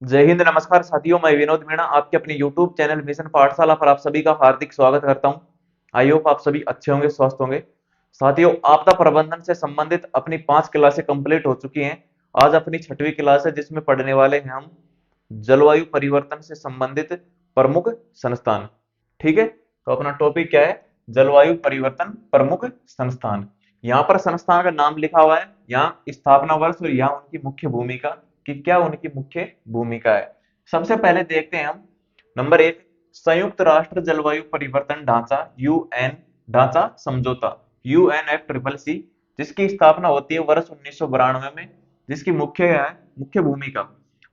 जय हिंद, नमस्कार साथियों। मैं विनोद मीणा आपके अपने YouTube चैनल मिशन पाठशाला पर आप सभी का हार्दिक स्वागत करता हूं। आई होप आप सभी अच्छे होंगे, स्वस्थ होंगे। साथियों, आपदा प्रबंधन से संबंधित अपनी 5 क्लासें कंप्लीट हो चुकी हैं। आज अपनी 6वीं क्लास है जिसमें पढ़ने वाले हैं हम जलवायु परिवर्तन से संबंधित प्रमुख संस्थान। ठीक है, तो अपना टॉपिक क्या है? जलवायु परिवर्तन प्रमुख संस्थान। यहाँ पर संस्थान का नाम लिखा हुआ है, यहाँ स्थापना वर्ष और यहाँ उनकी मुख्य भूमिका कि क्या उनकी मुख्य भूमिका है। सबसे पहले देखते हैं हम नंबर 1, संयुक्त राष्ट्र जलवायु परिवर्तन ढांचा यूएन ढांचा समझौता UNFCCC, जिसकी स्थापना होती है वर्ष 1992 में। जिसकी मुख्य भूमिका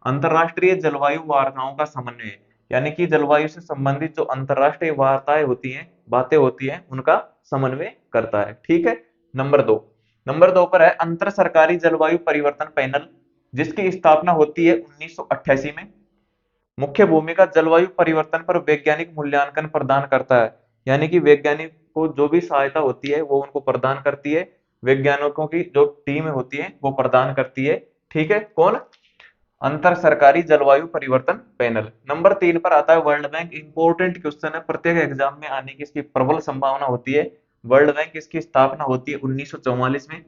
अंतरराष्ट्रीय जलवायु वार्ताओं का समन्वय, यानी कि जलवायु से संबंधित जो अंतरराष्ट्रीय वार्ताएं होती हैं, बातें होती हैं, उनका समन्वय करता है। ठीक है। नंबर दो पर है अंतर सरकारी जलवायु परिवर्तन पैनल, जिसकी स्थापना होती है 1988 में। मुख्य भूमिका जलवायु परिवर्तन पर वैज्ञानिक मूल्यांकन प्रदान करता है, यानी कि वैज्ञानिक को जो भी सहायता होती है वो उनको प्रदान करती है। वैज्ञानिकों की जो टीम होती है वो प्रदान करती है। ठीक है, कौन? अंतर सरकारी जलवायु परिवर्तन पैनल। नंबर 3 पर आता है वर्ल्ड बैंक। इंपोर्टेंट क्वेश्चन है, प्रत्येक एग्जाम में आने की इसकी प्रबल संभावना होती है। वर्ल्ड बैंक, इसकी स्थापना होती है 1944 में।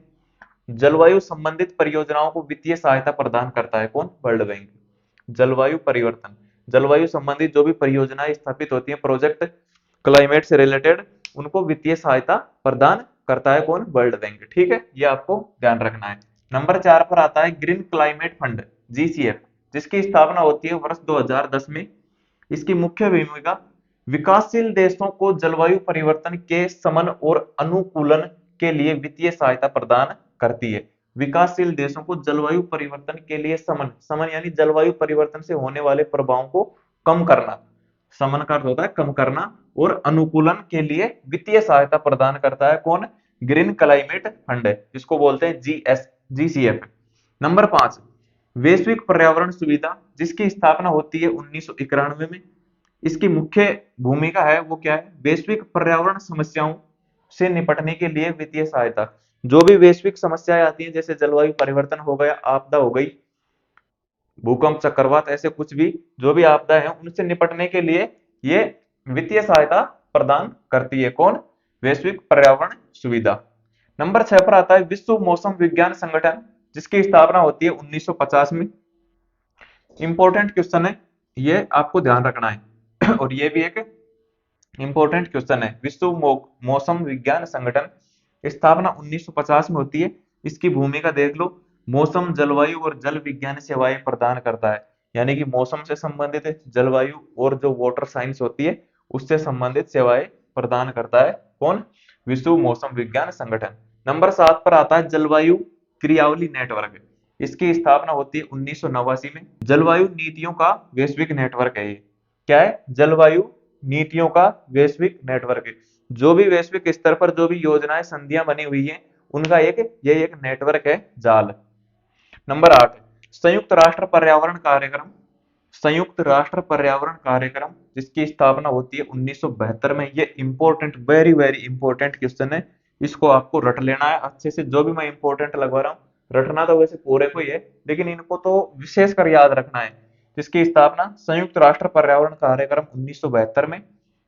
जलवायु संबंधित परियोजनाओं को वित्तीय सहायता प्रदान करता है कौन? World bank. जलवायु परिवर्तन, जलवायु संबंधित जो भी परियोजनाएं स्थापित होती हैं, प्रोजेक्ट क्लाइमेट से रिलेटेड, उनको वित्तीय सहायता प्रदान करता है कौन? World bank. ठीक है, ये आपको ध्यान रखना है। नंबर 4 पर आता है ग्रीन क्लाइमेट फंड GCF, जिसकी स्थापना होती है वर्ष 2010 में। इसकी मुख्य भूमिका विकासशील देशों को जलवायु परिवर्तन के समन और अनुकूलन के लिए वित्तीय सहायता प्रदान करती है। विकासशील देशों को जलवायु परिवर्तन के लिए समन समन यानी जलवायु परिवर्तन से होने वाले प्रभावों को कम करना। समन का अर्थ होता है कम करना, और अनुकूलन के लिए वित्तीय सहायता प्रदान करता है कौन? ग्रीन क्लाइमेट फंड, जिसको बोलते हैं GCF। नंबर 5, वैश्विक पर्यावरण सुविधा, जिसकी स्थापना होती है 1991 में। इसकी मुख्य भूमिका है वो क्या है? वैश्विक पर्यावरण समस्याओं से निपटने के लिए वित्तीय सहायता। जो भी वैश्विक समस्याएं आती हैं, जैसे जलवायु परिवर्तन हो गया, आपदा हो गई, भूकंप, चक्रवात, ऐसे कुछ भी जो भी आपदा है, उनसे निपटने के लिए ये वित्तीय सहायता प्रदान करती है कौन? वैश्विक पर्यावरण सुविधा। नंबर 6 पर आता है विश्व मौसम विज्ञान संगठन, जिसकी स्थापना होती है 1950 में। इंपॉर्टेंट क्वेश्चन है, ये आपको ध्यान रखना है और ये भी एक इंपॉर्टेंट क्वेश्चन है। विश्व मौसम विज्ञान संगठन स्थापना 1950 में होती है। इसकी भूमिका देख लो, मौसम, जलवायु और जल विज्ञान सेवाएं प्रदान करता है, यानी कि मौसम से संबंधित जलवायु और जो वाटर साइंस होती है उससे संबंधित सेवाएं प्रदान करता है कौन? विश्व मौसम विज्ञान संगठन। नंबर 7 पर आता है जलवायु क्रियावली नेटवर्क। इसकी स्थापना होती है 1989 में। जलवायु नीतियों का वैश्विक नेटवर्क है ये। क्या है? जलवायु नीतियों का वैश्विक नेटवर्क है। जो भी वैश्विक स्तर पर जो भी योजनाएं, संधियां बनी हुई हैं, उनका एक नेटवर्क है, जाल। नंबर 8, संयुक्त राष्ट्र पर्यावरण कार्यक्रम। संयुक्त राष्ट्र पर्यावरण कार्यक्रम, जिसकी स्थापना होती है 1972 में। ये important, very very important question है, इसको आपको रट लेना है अच्छे से। जो भी मैं इंपॉर्टेंट लगवा रहा हूँ, रटना तो वैसे पूरे को ही है, लेकिन इनको तो विशेष कर याद रखना है। जिसकी स्थापना संयुक्त राष्ट्र पर्यावरण कार्यक्रम 1972 में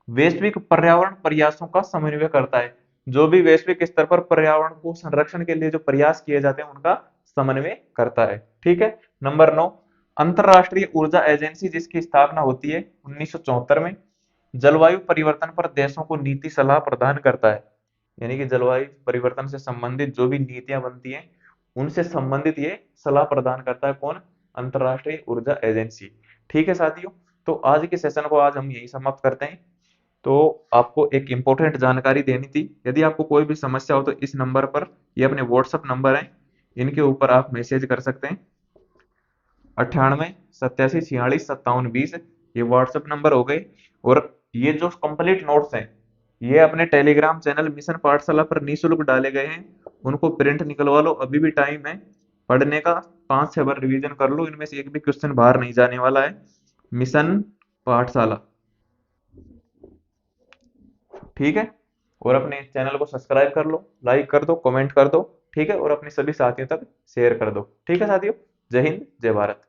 वैश्विक पर्यावरण प्रयासों का समन्वय करता है। जो भी वैश्विक स्तर पर पर्यावरण को संरक्षण के लिए जो प्रयास किए जाते हैं, उनका समन्वय करता है। ठीक है। नंबर 9, अंतरराष्ट्रीय ऊर्जा एजेंसी, जिसकी स्थापना होती है 1974 में। जलवायु परिवर्तन पर देशों को नीति सलाह प्रदान करता है, यानी कि जलवायु परिवर्तन से संबंधित जो भी नीतियां बनती हैं, उनसे संबंधित ये सलाह प्रदान करता है कौन? अंतरराष्ट्रीय ऊर्जा एजेंसी। ठीक है साथियों, तो आज के सेशन को आज हम यही समाप्त करते हैं। तो आपको एक इंपॉर्टेंट जानकारी देनी थी। यदि आपको कोई भी समस्या हो तो इस नंबर पर, ये अपने व्हाट्सएप नंबर है, इनके ऊपर आप मैसेज कर सकते हैं। 98 87 46 57 20, ये व्हाट्सएप नंबर हो गए। और ये जो कंप्लीट नोट्स हैं, ये अपने टेलीग्राम चैनल मिशन पाठशाला पर निःशुल्क डाले गए हैं। उनको प्रिंट निकलवा लो, अभी भी टाइम है पढ़ने का। 5-6 बार रिवीजन कर लो, इनमें से एक भी क्वेश्चन बाहर नहीं जाने वाला है। मिशन पाठशाला, ठीक है। और अपने चैनल को सब्सक्राइब कर लो, लाइक कर दो, कमेंट कर दो, ठीक है। और अपने सभी साथियों तक शेयर कर दो, ठीक है साथियों। जय हिंद, जय भारत।